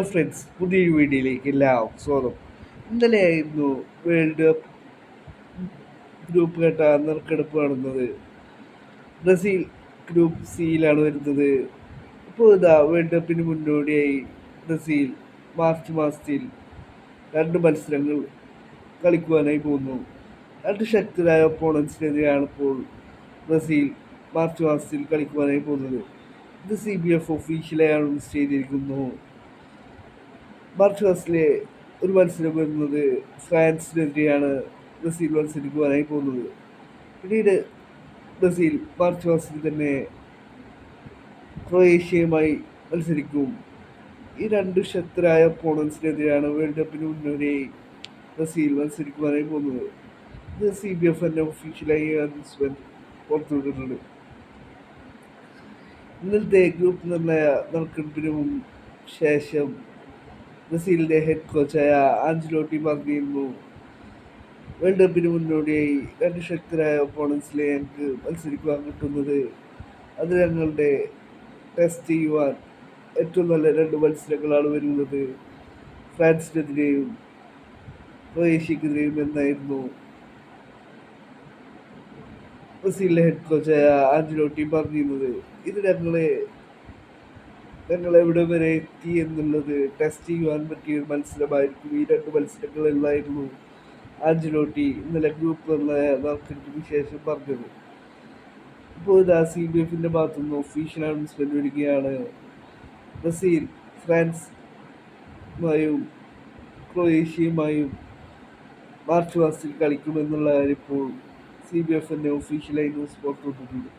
Friends, പുതിയൊരു വീഡിയോയിലേക്ക് എല്ലാവർക്കും സ്വാഗതം. ഇന്നലെയായിരുന്നു വേൾഡ് കപ്പ് ഗ്രൂപ്പ് ഘട്ട നറുക്കെടുപ്പ് നടന്നത്. ബ്രസീൽ ഗ്രൂപ്പ് സിയിലാണ് വരുന്നത്. ഇപ്പോൾ വേൾഡ് കപ്പിന് മുന്നോടിയായി ബ്രസീൽ മാർച്ച് മാസത്തിൽ രണ്ട് മത്സരങ്ങൾ കളിക്കുവാനായി പോകുന്നു. രണ്ട് ശക്തരായ ഒപ്പോണൻസിനെതിരെയാണ് ഇപ്പോൾ ബ്രസീൽ മാർച്ച് മാസത്തിൽ കളിക്കുവാനായി പോകുന്നത്. ഇത് CBF ഒഫീഷ്യലായി അനൗൺസ് ചെയ്തിരിക്കുന്നു. മാർച്ച് മാസത്തിലെ ഒരു മത്സരം വരുന്നത് ഫ്രാൻസിനെതിരെയാണ് ബ്രസീൽ മത്സരിക്കുവാനായി പോകുന്നത്. പിന്നീട് ബ്രസീൽ മാർച്ച് മാസത്തിൽ തന്നെ ക്രൊയേഷ്യയുമായി മത്സരിക്കും. ഈ രണ്ട് ശക്തരായ ഒപ്പോണൻസിനെതിരെയാണ് വേൾഡ് കപ്പിന് മുന്നോടിയായി ബ്രസീൽ മത്സരിക്കുവാനായി പോകുന്നത്. ഇത് CBF തന്നെ ഒഫീഷ്യലായി അനൗൺസ്മെന്റ് പുറത്തുവിട്ടിട്ടുണ്ട്. ഇന്നലത്തെ ഗ്രൂപ്പ് നിർണയ നറുക്കെടുപ്പിന് ശേഷം ബ്രസീലിന്റെ ഹെഡ് കോച്ചായ ആഞ്ചലോട്ടി പറഞ്ഞിരുന്നു, വേൾഡ് കപ്പിന് മുന്നോടിയായി രണ്ട് ശക്തരായ ഒപ്പോണൻസിലെ ഞങ്ങൾക്ക് മത്സരിക്കുവാൻ കിട്ടുന്നത് അത് ഞങ്ങളുടെ ടെസ്റ്റ് ചെയ്യുവാൻ ഏറ്റവും നല്ല രണ്ട് മത്സരങ്ങളാണ് വരുന്നത്, ഫ്രാൻസിനെതിരെയും ക്രൊയേഷ്യക്കെതിരെയും എന്നായിരുന്നു ബ്രസീലിലെ ഹെഡ് കോച്ചായ ആഞ്ചലോട്ടി പറഞ്ഞിരുന്നത്. ഇത് ഞങ്ങൾ എവിടെ വരെ എത്തി എന്നുള്ളത് ടെസ്റ്റ് ചെയ്യുവാൻ പറ്റിയ ഒരു മത്സരമായിരിക്കും ഈ രണ്ട് മത്സരങ്ങൾ എന്നായിരുന്നു ആഞ്ചലോട്ടി ഇന്നലെ ഗ്രൂപ്പ് നറുക്കെടുപ്പിന് ശേഷം പറഞ്ഞത്. ഇപ്പോൾ CBFന്റെ ഭാഗത്തുനിന്ന് ഒഫീഷ്യൽ അനൗൺസ്മെന്റ് വരികയാണ്. ബ്രസീൽ ഫ്രാൻസുമായും ക്രൊയേഷ്യയുമായും മാർച്ച് മാസത്തിൽ കളിക്കുമെന്നുള്ള കാര്യം ഇപ്പോൾ CBF തന്നെ ഒഫീഷ്യലായി ന്യൂസ് പുറത്തുവിട്ടിട്ടുണ്ട്.